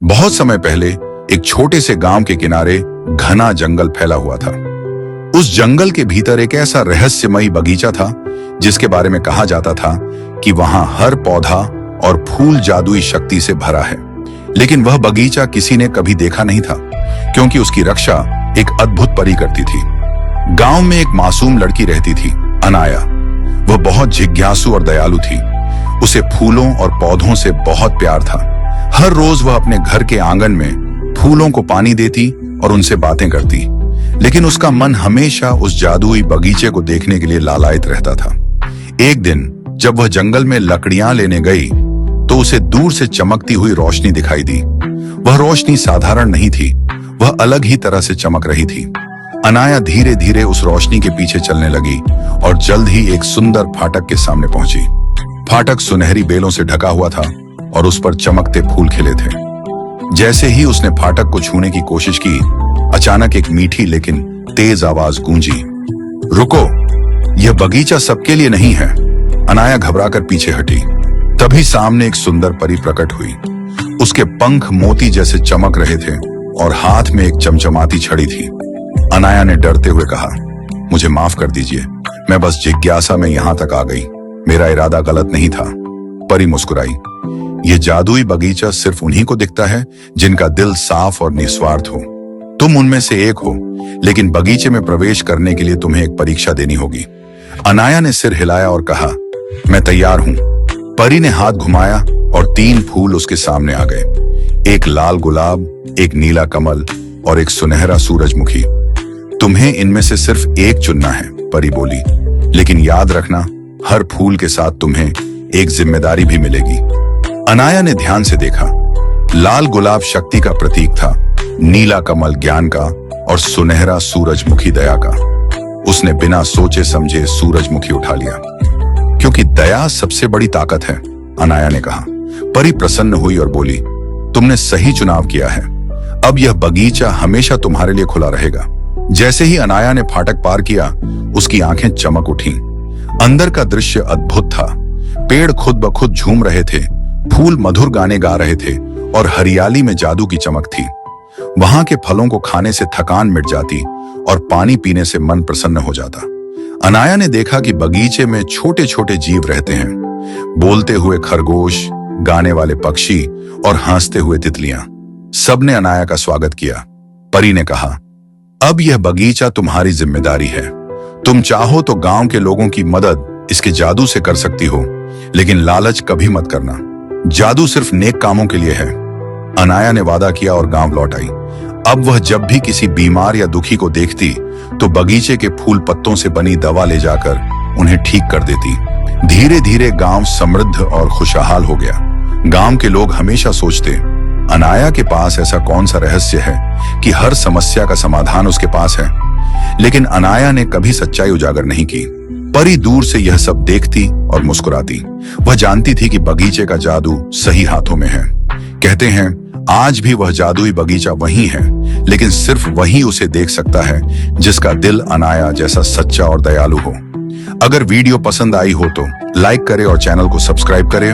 बहुत समय पहले एक छोटे से गांव के किनारे घना जंगल फैला हुआ था। उस जंगल के भीतर एक ऐसा रहस्यमयी बगीचा था जिसके बारे में कहा जाता था कि वहां हर पौधा और फूल जादुई शक्ति से भरा है। लेकिन वह बगीचा किसी ने कभी देखा नहीं था, क्योंकि उसकी रक्षा एक अद्भुत परी करती थी। गांव में एक मासूम लड़की रहती थी, अनाया। वह बहुत जिज्ञासु और दयालु थी। उसे फूलों और पौधों से बहुत प्यार था। हर रोज वह अपने घर के आंगन में फूलों को पानी देती और उनसे बातें करती, लेकिन उसका मन हमेशा उस जादुई बगीचे को देखने के लिए लालायित रहता था। एक दिन जब वह जंगल में लकड़ियां लेने गई तो उसे दूर से चमकती हुई रोशनी दिखाई दी। वह रोशनी साधारण नहीं थी, वह अलग ही तरह से चमक रही थी। अनाया धीरे धीरे उस रोशनी के पीछे चलने लगी और जल्द ही एक सुंदर फाटक के सामने पहुंची। फाटक सुनहरी बेलों से ढका हुआ था और उस पर चमकते फूल खिले थे। जैसे ही उसने फाटक को छूने की कोशिश की, अचानक एक मीठी लेकिन तेज आवाज गूंजी, रुको, यह बगीचा सबके लिए नहीं है। अनाया घबराकर पीछे हटी। तभी सामने एक सुंदर परी प्रकट हुई। उसके पंख मोती जैसे चमक रहे थे और हाथ में एक चमचमाती छड़ी थी। अनाया ने डरते हुए कहा, मुझे माफ कर दीजिए, मैं बस जिज्ञासा में यहां तक आ गई, मेरा इरादा गलत नहीं था। परी मुस्कुराई, यह जादुई बगीचा सिर्फ उन्हीं को दिखता है जिनका दिल साफ और निस्वार्थ हो। तुम उनमें से एक हो, लेकिन बगीचे में प्रवेश करने के लिए तुम्हें एक परीक्षा देनी होगी। अनाया ने सिर हिलाया और कहा, मैं तैयार हूं। परी ने हाथ घुमाया और 3 फूल उसके सामने आ गए, एक लाल गुलाब, एक नीला कमल और एक सुनहरा सूरजमुखी। तुम्हें इनमें से सिर्फ एक चुनना है, परी बोली, लेकिन याद रखना, हर फूल के साथ तुम्हें एक जिम्मेदारी भी मिलेगी। अनाया ने ध्यान से देखा। लाल गुलाब शक्ति का प्रतीक था, नीला कमल ज्ञान का और सुनहरा सूरजमुखी दया का। उसने बिना सोचे समझे सूरजमुखी उठा लिया, क्योंकि दया सबसे बड़ी ताकत है, अनाया ने कहा। परी प्रसन्न हुई और बोली, तुमने सही चुनाव किया है। अब यह बगीचा हमेशा तुम्हारे लिए खुला रहेगा। जैसे ही अनाया ने फाटक पार किया, उसकी आंखें चमक उठीं। अंदर का दृश्य अद्भुत था। पेड़ खुद ब खुद झूम रहे थे, फूल मधुर गाने गा रहे थे और हरियाली में जादू की चमक थी। वहां के फलों को खाने से थकान मिट जाती और पानी पीने से मन प्रसन्न हो जाता। अनाया ने देखा कि बगीचे में छोटे छोटे जीव रहते हैं, बोलते हुए खरगोश, गाने वाले पक्षी और हंसते हुए तितलियां। सबने अनाया का स्वागत किया। परी ने कहा, अब यह बगीचा तुम्हारी जिम्मेदारी है। तुम चाहो तो गांव के लोगों की मदद इसके जादू से कर सकती हो, लेकिन लालच कभी मत करना। जादू सिर्फ नेक कामों के लिए है। अनाया ने वादा किया और गांव लौट आई। अब वह जब भी किसी बीमार या दुखी को देखती तो बगीचे के फूल पत्तों से बनी दवा ले जाकर उन्हें ठीक कर देती। धीरे धीरे गांव समृद्ध और खुशहाल हो गया। गांव के लोग हमेशा सोचते, अनाया के पास ऐसा कौन सा रहस्य है कि हर समस्या का समाधान उसके पास है। लेकिन अनाया ने कभी सच्चाई उजागर नहीं की। परी दूर से यह सब देखती और मुस्कुराती। वह जानती थी कि बगीचे का जादू सही हाथों में है। कहते हैं, आज भी वह जादुई बगीचा वही है, लेकिन सिर्फ वही उसे देख सकता है जिसका दिल अनाया जैसा सच्चा और दयालु हो। अगर वीडियो पसंद आई हो तो लाइक करें और चैनल को सब्सक्राइब करें।